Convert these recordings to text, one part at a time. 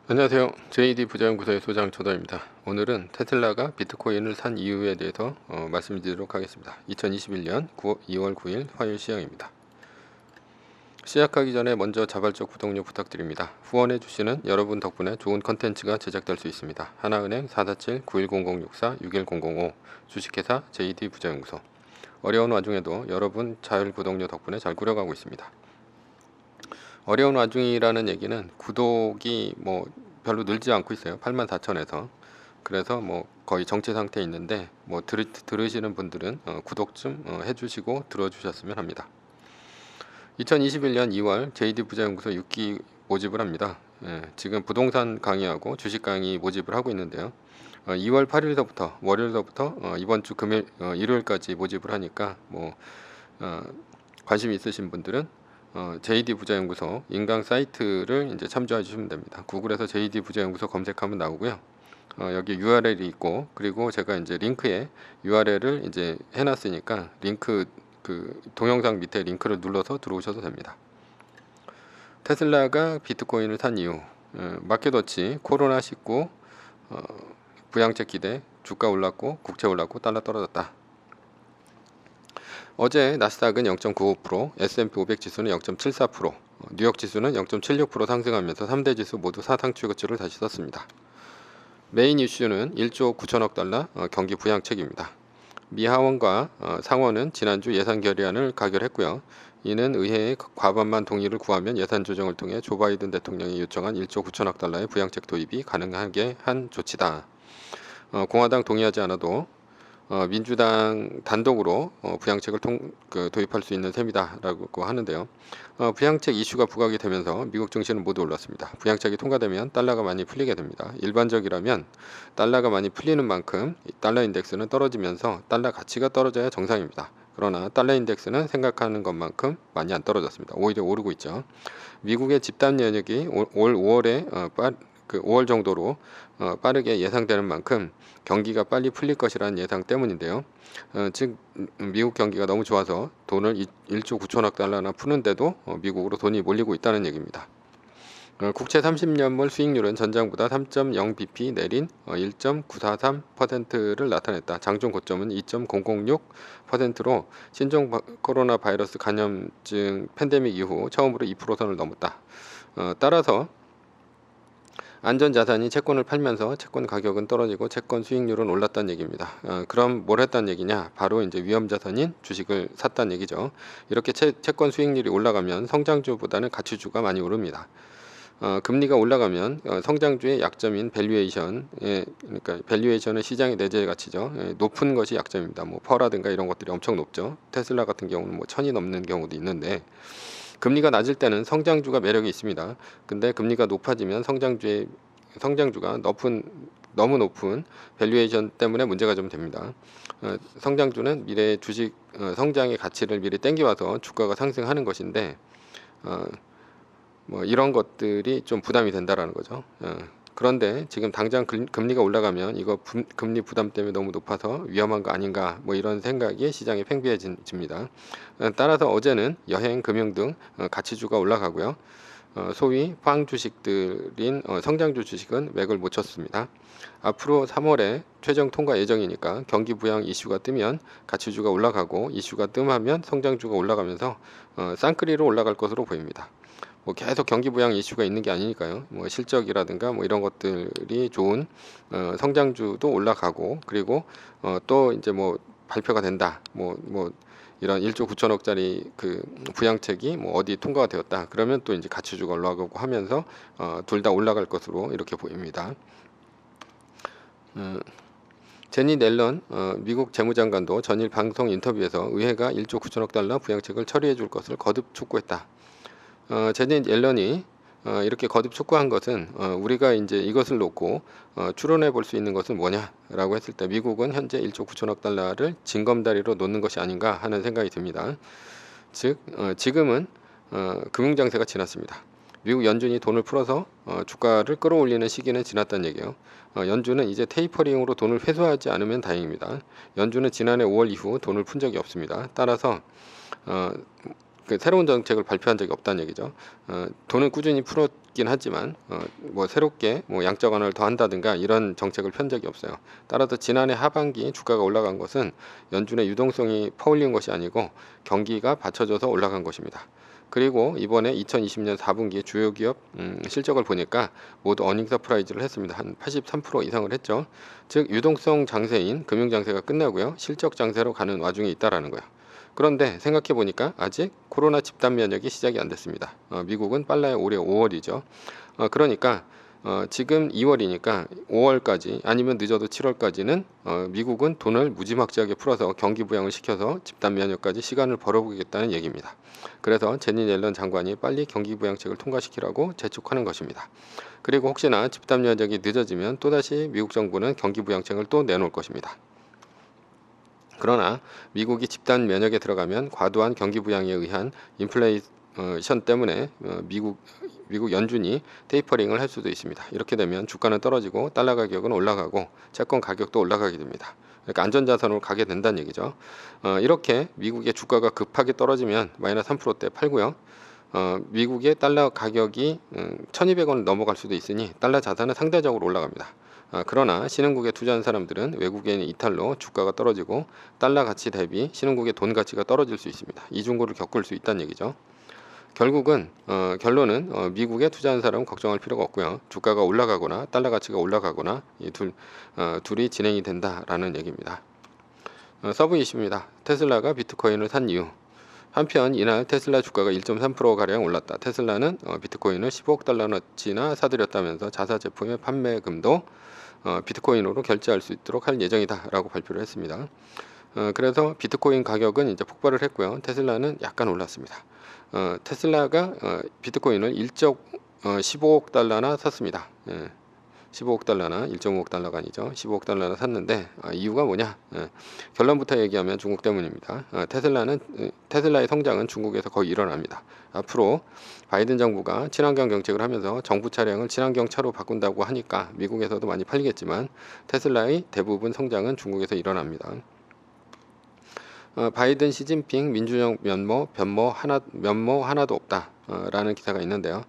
안녕하세요. JD 부자연구소의 소장 조다입니다. 오늘은 테슬라가 비트코인을 산 이유에 대해서 말씀드리도록 하겠습니다. 2021년 2월 9일 화요일 시황입니다. 시작하기 전에 먼저 자발적 구독료 부탁드립니다. 후원해 주시는 여러분 덕분에 좋은 컨텐츠가 제작될 수 있습니다. 하나은행 447-910064-61005 주식회사 JD 부자연구소. 어려운 와중에도 여러분 자율 구독료 덕분에 잘 꾸려가고 있습니다. 어려운 와중이라는 얘기는 구독이 별로 늘지 않고 있어요. 84,000에서. 그래서 거의 정체 상태에 있는데 들으시는 분들은 구독 좀 해주시고 들어주셨으면 합니다. 2021년 2월 JD 부자연구소 6기 모집을 합니다. 지금 부동산 강의하고 주식 강의 모집을 하고 있는데요. 2월 8일서부터 월요일서부터 이번 주 금요일 일요일까지 모집을 하니까 관심 있으신 분들은 JD 부자연구소 인강 사이트를 이제 참조해 주시면 됩니다. 구글에서 JD 부자연구소 검색하면 나오고요. 여기 URL이 있고, 그리고 제가 이제 링크에 URL을 이제 해놨으니까 링크 동영상 밑에 링크를 눌러서 들어오셔도 됩니다. 테슬라가 비트코인을 산 이유, 마켓워치 코로나19 부양책 기대, 주가 올랐고 국채 올랐고 달러 떨어졌다. 어제 나스닥은 0.95%, S&P 500 지수는 0.74%, 뉴욕 지수는 0.76% 상승하면서 3대 지수 모두 사상 최고치를 다시 썼습니다. 메인 이슈는 1조 9천억 달러 경기 부양책입니다. 미 하원과 상원은 지난주 예산 결의안을 가결했고요. 이는 의회의 과반만 동의를 구하면 예산 조정을 통해 조 바이든 대통령이 요청한 1조 9천억 달러의 부양책 도입이 가능하게 한 조치다. 공화당 동의하지 않아도 민주당 단독으로 부양책을 도입할 수 있는 셈이다라고 하는데요. 부양책 이슈가 부각이 되면서 미국 증시는 모두 올랐습니다. 부양책이 통과되면 달러가 많이 풀리게 됩니다. 일반적이라면 달러가 많이 풀리는 만큼 달러 인덱스는 떨어지면서 달러 가치가 떨어져야 정상입니다. 그러나 달러 인덱스는 생각하는 것만큼 많이 안 떨어졌습니다. 오히려 오르고 있죠. 미국의 집단 연역이 올 5월에 5월 정도로 빠르게 예상되는 만큼 경기가 빨리 풀릴 것이라는 예상 때문인데요. 즉 미국 경기가 너무 좋아서 돈을 1조 9천억 달러나 푸는데도 미국으로 돈이 몰리고 있다는 얘기입니다. 국채 30년물 수익률은 전장보다 3.0bp 내린 1.943%를 나타냈다. 장중 고점은 2.006%로 신종 코로나 바이러스 감염증 팬데믹 이후 처음으로 2%선을 넘었다. 따라서 안전자산이 채권을 팔면서 채권 가격은 떨어지고 채권 수익률은 올랐다는 얘기입니다. 그럼 뭘 했다는 얘기냐? 바로 이제 위험자산인 주식을 샀다는 얘기죠. 이렇게 채권 수익률이 올라가면 성장주보다는 가치주가 많이 오릅니다. 금리가 올라가면 성장주의 약점인 밸류에이션, 그러니까 밸류에이션은 시장의 내재 가치죠. 높은 것이 약점입니다. 퍼라든가 이런 것들이 엄청 높죠. 테슬라 같은 경우는 1,000이 넘는 경우도 있는데, 금리가 낮을 때는 성장주가 매력이 있습니다. 근데 금리가 높아지면 성장주가 너무 높은 밸류에이션 때문에 문제가 좀 됩니다. 성장주는 미래의 주식 성장의 가치를 미리 땡겨와서 주가가 상승하는 것인데 이런 것들이 좀 부담이 된다라는 거죠. 그런데 지금 당장 금리가 올라가면 이거 금리 부담 때문에 너무 높아서 위험한 거 아닌가 이런 생각이 시장에 팽배해집니다. 따라서 어제는 여행, 금융 등 가치주가 올라가고요. 소위 팡 주식들인 성장주 주식은 맥을 못 쳤습니다. 앞으로 3월에 최종 통과 예정이니까 경기 부양 이슈가 뜨면 가치주가 올라가고 이슈가 뜸하면 성장주가 올라가면서 쌍끌이로 올라갈 것으로 보입니다. 계속 경기 부양 이슈가 있는 게 아니니까요. 실적이라든가 이런 것들이 좋은 성장주도 올라가고, 그리고 또 이제 발표가 된다. 이런 1조 9천억짜리 그 부양책이 어디 통과가 되었다. 그러면 또 이제 가치주가 올라가고 하면서 둘 다 올라갈 것으로 이렇게 보입니다. 제니 넬런 미국 재무장관도 전일 방송 인터뷰에서 의회가 1조 9천억 달러 부양책을 처리해 줄 것을 거듭 촉구했다. 제니 옐런이 이렇게 거듭 촉구한 것은 우리가 이제 이것을 놓고 추론해 볼 수 있는 것은 뭐냐라고 했을 때 미국은 현재 1조 9천억 달러를 징검다리로 놓는 것이 아닌가 하는 생각이 듭니다. 즉 지금은 금융장세가 지났습니다. 미국 연준이 돈을 풀어서 주가를 끌어올리는 시기는 지났다는 얘기예요. 연준은 이제 테이퍼링으로 돈을 회수하지 않으면 다행입니다. 연준은 지난해 5월 이후 돈을 푼 적이 없습니다. 따라서 그 새로운 정책을 발표한 적이 없다는 얘기죠. 돈은 꾸준히 풀었긴 하지만 뭐 새롭게 뭐 양적 완화를 더 한다든가 이런 정책을 편 적이 없어요. 따라서 지난해 하반기 주가가 올라간 것은 연준의 유동성이 퍼올린 것이 아니고 경기가 받쳐줘서 올라간 것입니다. 그리고 이번에 2020년 4분기 주요 기업 실적을 보니까 모두 어닝 서프라이즈를 했습니다. 한 83% 이상을 했죠. 즉 유동성 장세인 금융 장세가 끝나고요. 실적 장세로 가는 와중에 있다라는 거예요. 그런데 생각해 보니까 아직 코로나 집단 면역이 시작이 안 됐습니다. 미국은 빨라야 올해 5월이죠. 그러니까 지금 2월이니까 5월까지 아니면 늦어도 7월까지는 미국은 돈을 무지막지하게 풀어서 경기 부양을 시켜서 집단 면역까지 시간을 벌어보겠다는 얘기입니다. 그래서 제니 옐런 장관이 빨리 경기 부양책을 통과시키라고 재촉하는 것입니다. 그리고 혹시나 집단 면역이 늦어지면 또다시 미국 정부는 경기 부양책을 또 내놓을 것입니다. 그러나 미국이 집단 면역에 들어가면 과도한 경기 부양에 의한 인플레이션 때문에 미국 연준이 테이퍼링을 할 수도 있습니다. 이렇게 되면 주가는 떨어지고 달러 가격은 올라가고 채권 가격도 올라가게 됩니다. 그러니까 안전자산으로 가게 된다는 얘기죠. 이렇게 미국의 주가가 급하게 떨어지면 마이너스 3%대 팔고요. 미국의 달러 가격이 1200원을 넘어갈 수도 있으니 달러 자산은 상대적으로 올라갑니다. 그러나 신흥국에 투자한 사람들은 외국인의 이탈로 주가가 떨어지고 달러 가치 대비 신흥국의 돈 가치가 떨어질 수 있습니다. 이중고를 겪을 수 있다는 얘기죠. 결국은 결론은 미국에 투자한 사람은 걱정할 필요가 없고요. 주가가 올라가거나 달러 가치가 올라가거나 이 둘이 진행이 된다라는 얘기입니다. 서브 이슈입니다. 테슬라가 비트코인을 산 이유. 한편 이날 테슬라 주가가 1.3%가량 올랐다. 테슬라는 비트코인을 15억 달러어치나 사들였다면서 자사 제품의 판매금도 비트코인으로 결제할 수 있도록 할 예정이다 라고 발표를 했습니다. 그래서 비트코인 가격은 이제 폭발을 했고요. 테슬라는 약간 올랐습니다. 테슬라가 비트코인을 15억 달러나 샀습니다. 15억 달러나 1.5억 달러가 아니죠. 15억 달러나 샀는데 이유가 뭐냐? 결론부터 얘기하면 중국 때문입니다. 테슬라의 성장은 중국에서 거의 일어납니다. 앞으로 바이든 정부가 친환경 정책을 하면서 정부 차량을 친환경 차로 바꾼다고 하니까 미국에서도 많이 팔리겠지만 테슬라의 대부분 성장은 중국에서 일어납니다. 바이든 시진핑 민주적 면모 하나도 없다 라는 기사가 있는데요.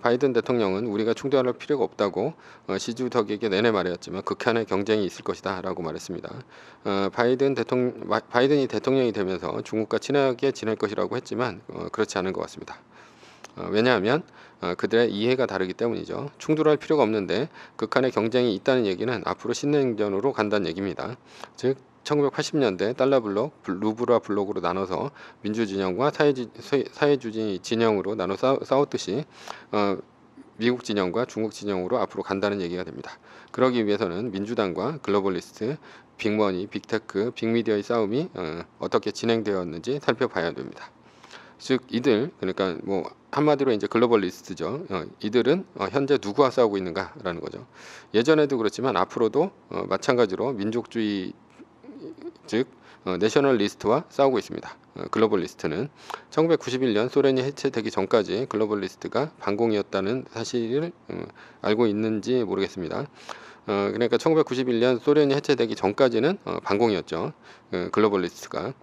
바이든 대통령은 우리가 충돌할 필요가 없다고 시주석에게 내내 말했지만 극한의 경쟁이 있을 것이다 라고 말했습니다. 바이든이 대통령이 되면서 중국과 친하게 지낼 것이라고 했지만 그렇지 않은 것 같습니다. 왜냐하면 그들의 이해가 다르기 때문이죠. 충돌할 필요가 없는데 극한의 경쟁이 있다는 얘기는 앞으로 신냉전으로 간다는 얘기입니다. 즉 1980년대 달러 블록, 루브라 블록으로 나눠서 민주 진영과 사회주의 진영으로 나눠 싸웠듯이 미국 진영과 중국 진영으로 앞으로 간다는 얘기가 됩니다. 그러기 위해서는 민주당과 글로벌리스트, 빅머니, 빅테크, 빅미디어의 싸움이 어떻게 진행되었는지 살펴봐야 됩니다. 즉 이들 그러니까 뭐 한마디로 이제 글로벌리스트죠. 이들은 현재 누구와 싸우고 있는가라는 거죠. 예전에도 그렇지만 앞으로도 마찬가지로 민족주의 즉 내셔널리스트와 싸우고 있습니다. 글로벌리스트는 1991년 소련이 해체되기 전까지 글로벌리스트가 반공이었다는 사실을 알고 있는지 모르겠습니다. 그러니까 1991년 소련이 해체되기 전까지는 반공이었죠. 글로벌리스트가.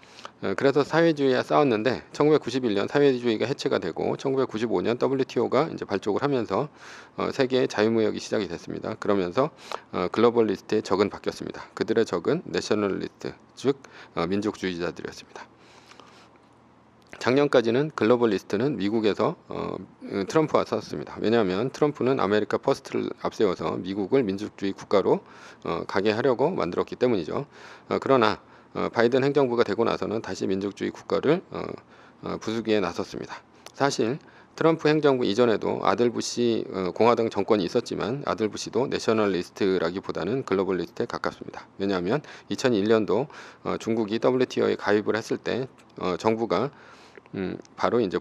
그래서 사회주의와 싸웠는데 1991년 사회주의가 해체가 되고 1995년 WTO가 이제 발족을 하면서 세계의 자유무역이 시작이 됐습니다. 그러면서 글로벌리스트의 적은 바뀌었습니다. 그들의 적은 내셔널리스트, 즉 민족주의자들이었습니다. 작년까지는 글로벌리스트는 미국에서 트럼프와 싸웠습니다. 왜냐하면 트럼프는 아메리카 퍼스트를 앞세워서 미국을 민족주의 국가로 가게 하려고 만들었기 때문이죠. 그러나 바이든 행정부가 되고 나서는 다시 민족주의 국가를 부수기에 나섰습니다. 사실 트럼프 행정부 이전에도 아들 부시 공화당 정권이 있었지만 아들 부시도 내셔널리스트라기보다는 글로벌리스트에 가깝습니다. 왜냐하면 2001년도 중국이 WTO에 가입을 했을 때 정부가 바로 이제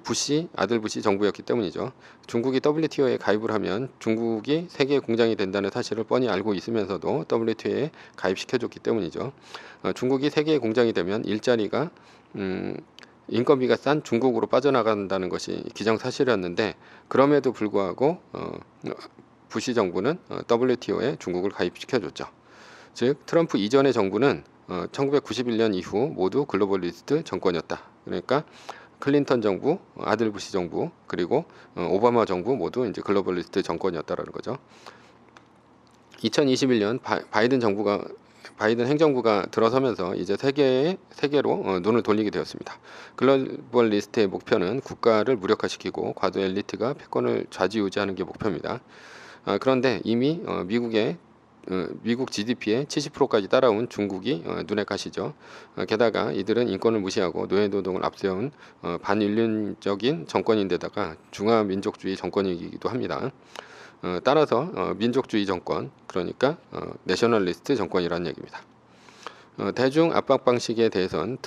아들 부시 정부였기 때문이죠. 중국이 WTO에 가입을 하면 중국이 세계의 공장이 된다는 사실을 뻔히 알고 있으면서도 WTO에 가입시켜줬기 때문이죠. 중국이 세계의 공장이 되면 일자리가 인건비가 싼 중국으로 빠져나간다는 것이 기정사실이었는데 그럼에도 불구하고 부시 정부는 WTO에 중국을 가입시켜줬죠. 즉 트럼프 이전의 정부는 1991년 이후 모두 글로벌리스트 정권이었다. 그러니까 클린턴 정부, 아들 부시 정부, 그리고 오바마 정부 모두 이제 글로벌리스트 정권이었다라는 거죠. 2021년 바이든 행정부가 들어서면서 이제 세계로 눈을 돌리게 되었습니다. 글로벌리스트의 목표는 국가를 무력화시키고 과도 엘리트가 패권을 좌지우지하는 게 목표입니다. 그런데 이미 미국 GDP의 70%까지 따라온 중국이 눈에 가시죠. 게다가 이들은 인권을 무시하고 노예노동을 앞세운 반인륜적인 정권인데다가 중화민족주의 정권이기도 합니다. 따라서 민족주의 정권, 그러니까 내셔널리스트 정권이라는 얘기입니다. 대중 압박 방식에 대해선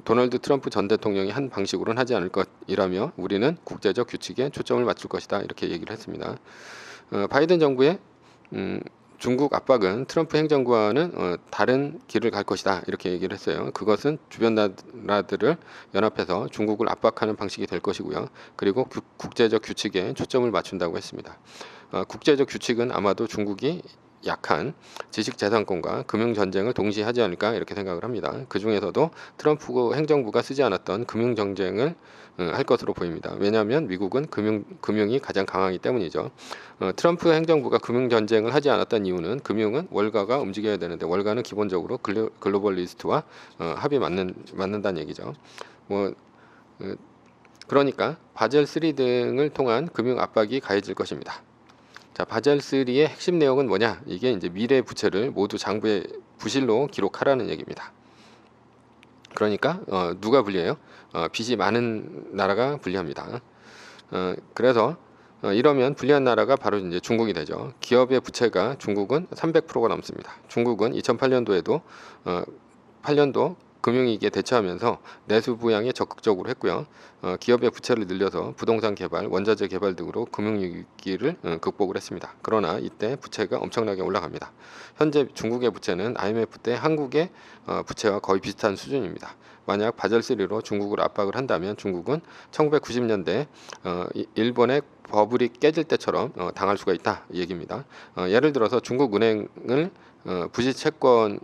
도널드 트럼프 전 대통령이 한 방식으로는 하지 않을 것이라며 우리는 국제적 규칙에 초점을 맞출 것이다, 이렇게 얘기를 했습니다. 바이든 정부의 중국 압박은 트럼프 행정부와는 다른 길을 갈 것이다, 이렇게 얘기를 했어요. 그것은 주변 나라들을 연합해서 중국을 압박하는 방식이 될 것이고요. 그리고 국제적 규칙에 초점을 맞춘다고 했습니다. 국제적 규칙은 아마도 중국이 약한 지식재산권과 금융전쟁을 동시에 하지 않을까, 이렇게 생각을 합니다. 그 중에서도 트럼프 행정부가 쓰지 않았던 금융전쟁을 할 것으로 보입니다. 왜냐하면 미국은 금융이 가장 강하기 때문이죠. 트럼프 행정부가 금융전쟁을 하지 않았던 이유는 금융은 월가가 움직여야 되는데 월가는 기본적으로 글로벌리스트와 합이 맞는다는 얘기죠. 그러니까 바젤 3 등을 통한 금융 압박이 가해질 것입니다. 자, 바젤 3의 핵심 내용은 뭐냐? 이게 이제 미래 부채를 모두 장부에 부실로 기록하라는 얘기입니다. 그러니까 누가 불리해요? 빚이 많은 나라가 불리합니다. 그래서 이러면 불리한 나라가 바로 이제 중국이 되죠. 기업의 부채가 중국은 300%가 넘습니다. 중국은 2008년도에도 8년도 금융위기에 대처하면서 내수 부양에 적극적으로 했고요. 기업의 부채를 늘려서 부동산 개발, 원자재 개발 등으로 금융위기를 극복을 했습니다. 그러나 이때 부채가 엄청나게 올라갑니다. 현재 중국의 부채는 IMF 때 한국의 부채와 거의 비슷한 수준입니다. 만약 바젤3로 중국을 압박을 한다면 중국은 1990년대 일본의 버블이 깨질 때처럼 당할 수가 있다, 이 얘기입니다. 예를 들어서 중국은행을 부실 채권을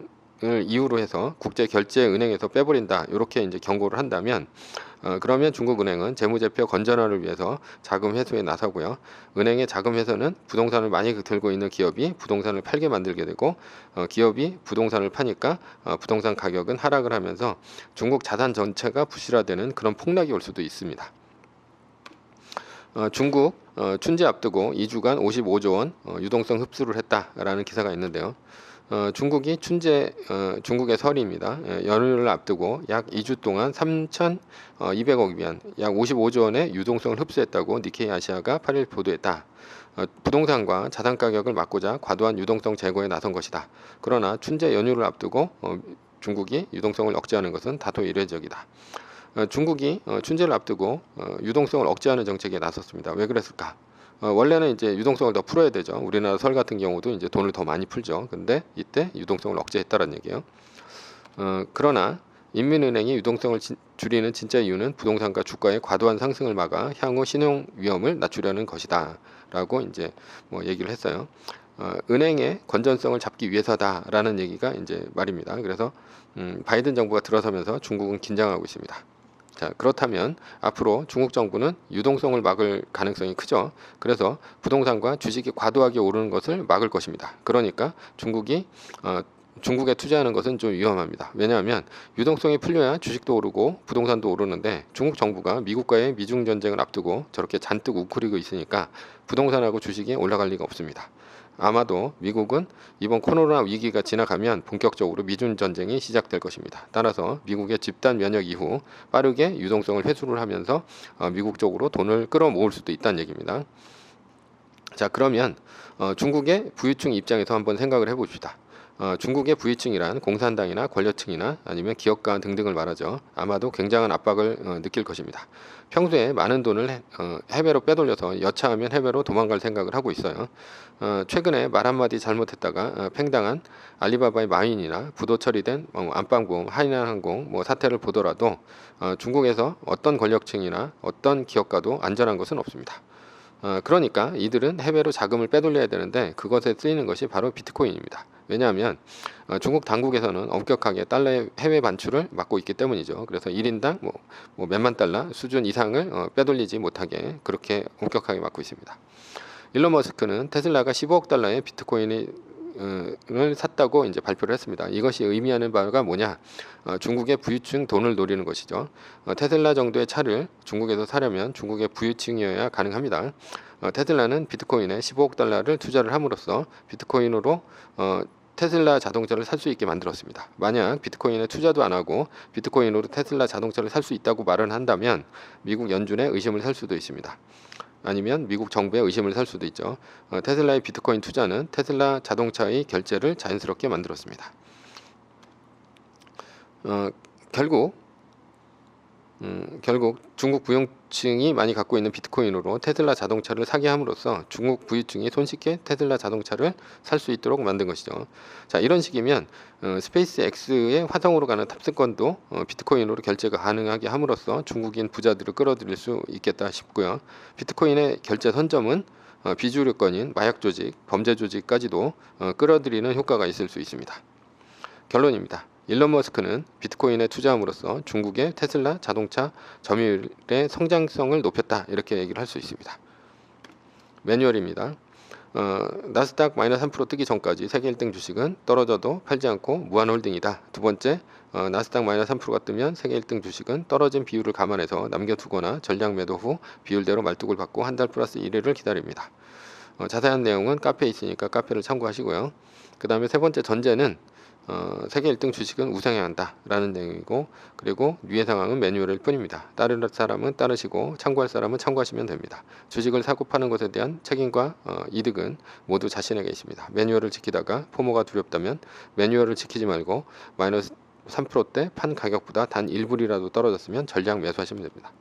이유로 해서 국제결제은행에서 빼버린다, 이렇게 이제 경고를 한다면 그러면 중국은행은 재무제표 건전화를 위해서 자금 회수에 나서고요. 은행의 자금 회수는 부동산을 많이 들고 있는 기업이 부동산을 팔게 만들게 되고 기업이 부동산을 파니까 부동산 가격은 하락을 하면서 중국 자산 전체가 부실화되는 그런 폭락이 올 수도 있습니다. 중국 춘제 앞두고 2주간 55조 원 유동성 흡수를 했다라는 기사가 있는데요. 중국이 중국의 설입니다. 연휴를 앞두고 약 2주 동안 3,200억 위안, 약 55조 원의 유동성을 흡수했다고 니케이 아시아가 8일 보도했다. 부동산과 자산 가격을 막고자 과도한 유동성 제거에 나선 것이다. 그러나 춘제 연휴를 앞두고 중국이 유동성을 억제하는 것은 다소 이례적이다. 중국이 춘제를 앞두고 유동성을 억제하는 정책에 나섰습니다. 왜 그랬을까? 원래는 이제 유동성을 더 풀어야 되죠. 우리나라 설 같은 경우도 이제 돈을 더 많이 풀죠. 근데 이때 유동성을 억제했다는 얘기예요. 그러나 인민은행이 유동성을 줄이는 진짜 이유는 부동산과 주가의 과도한 상승을 막아 향후 신용 위험을 낮추려는 것이다라고 이제 얘기를 했어요. 은행의 건전성을 잡기 위해서다라는 얘기가 이제 말입니다. 그래서 바이든 정부가 들어서면서 중국은 긴장하고 있습니다. 자, 그렇다면 앞으로 중국 정부는 유동성을 막을 가능성이 크죠. 그래서 부동산과 주식이 과도하게 오르는 것을 막을 것입니다. 그러니까 중국에 투자하는 것은 좀 위험합니다. 왜냐하면 유동성이 풀려야 주식도 오르고 부동산도 오르는데 중국 정부가 미국과의 미중 전쟁을 앞두고 저렇게 잔뜩 웅크리고 있으니까 부동산하고 주식이 올라갈 리가 없습니다. 아마도 미국은 이번 코로나 위기가 지나가면 본격적으로 미중 전쟁이 시작될 것입니다. 따라서 미국의 집단 면역 이후 빠르게 유동성을 회수를 하면서 미국 쪽으로 돈을 끌어모을 수도 있다는 얘기입니다. 자, 그러면 중국의 부유층 입장에서 한번 생각을 해봅시다. 중국의 부유층이란 공산당이나 권력층이나 아니면 기업가 등등을 말하죠. 아마도 굉장한 압박을 느낄 것입니다. 평소에 많은 돈을 해외로 빼돌려서 여차하면 해외로 도망갈 생각을 하고 있어요. 최근에 말 한마디 잘못했다가 팽당한 알리바바의 마윈이나 부도 처리된 안방보험, 하이난항공 사태를 보더라도 중국에서 어떤 권력층이나 어떤 기업가도 안전한 것은 없습니다. 그러니까 이들은 해외로 자금을 빼돌려야 되는데 그것에 쓰이는 것이 바로 비트코인입니다. 왜냐하면 중국 당국에서는 엄격하게 달러의 해외 반출을 막고 있기 때문이죠. 그래서 1인당 뭐 몇만 달러 수준 이상을 빼돌리지 못하게 그렇게 엄격하게 막고 있습니다. 일론 머스크는 테슬라가 15억 달러의 비트코인을 샀다고 이제 발표를 했습니다. 이것이 의미하는 바가 뭐냐? 중국의 부유층 돈을 노리는 것이죠. 테슬라 정도의 차를 중국에서 사려면 중국의 부유층이어야 가능합니다. 테슬라는 비트코인에 15억 달러를 투자를 함으로써 비트코인으로 테슬라 자동차를 살 수 있게 만들었습니다. 만약 비트코인에 투자도 안 하고 비트코인으로 테슬라 자동차를 살 수 있다고 말을 한다면 미국 연준의 의심을 살 수도 있습니다. 아니면 미국 정부의 의심을 살 수도 있죠. 테슬라의 비트코인 투자는 테슬라 자동차의 결제를 자연스럽게 만들었습니다. 결국 중국 부유층이 많이 갖고 있는 비트코인으로 테슬라 자동차를 사게 함으로써 중국 부유층이 손쉽게 테슬라 자동차를 살 수 있도록 만든 것이죠. 자, 이런 식이면 스페이스 X의 화성으로 가는 탑승권도 비트코인으로 결제가 가능하게 함으로써 중국인 부자들을 끌어들일 수 있겠다 싶고요. 비트코인의 결제 선점은 비주류권인 마약 조직, 범죄 조직까지도 끌어들이는 효과가 있을 수 있습니다. 결론입니다. 일론 머스크는 비트코인에 투자함으로써 중국의 테슬라 자동차 점유율의 성장성을 높였다, 이렇게 얘기를 할 수 있습니다. 매뉴얼입니다. 나스닥 마이너스 3% 뜨기 전까지 세계 1등 주식은 떨어져도 팔지 않고 무한홀딩이다. 두 번째, 나스닥 마이너스 3%가 뜨면 세계 1등 주식은 떨어진 비율을 감안해서 남겨두거나 전량 매도 후 비율대로 말뚝을 받고 한 달 플러스 1회를 기다립니다. 자세한 내용은 카페에 있으니까 카페를 참고하시고요. 그 다음에 세 번째 전제는 세계 1등 주식은 우상해야 한다 라는 내용이고, 그리고 위의 상황은 매뉴얼일 뿐입니다. 따를 사람은 따르시고 참고할 사람은 참고하시면 됩니다. 주식을 사고 파는 것에 대한 책임과 이득은 모두 자신에게 있습니다. 매뉴얼을 지키다가 포모가 두렵다면 매뉴얼을 지키지 말고 마이너스 3%대 판 가격보다 단 1불이라도 떨어졌으면 전량 매수하시면 됩니다.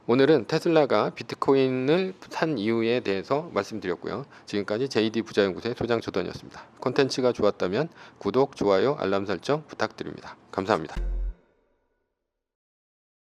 오늘은 테슬라가 비트코인을 산 이유에 대해서 말씀드렸고요. 지금까지 JD 부자연구소의 소장 조던이었습니다. 콘텐츠가 좋았다면 구독, 좋아요, 알람 설정 부탁드립니다. 감사합니다.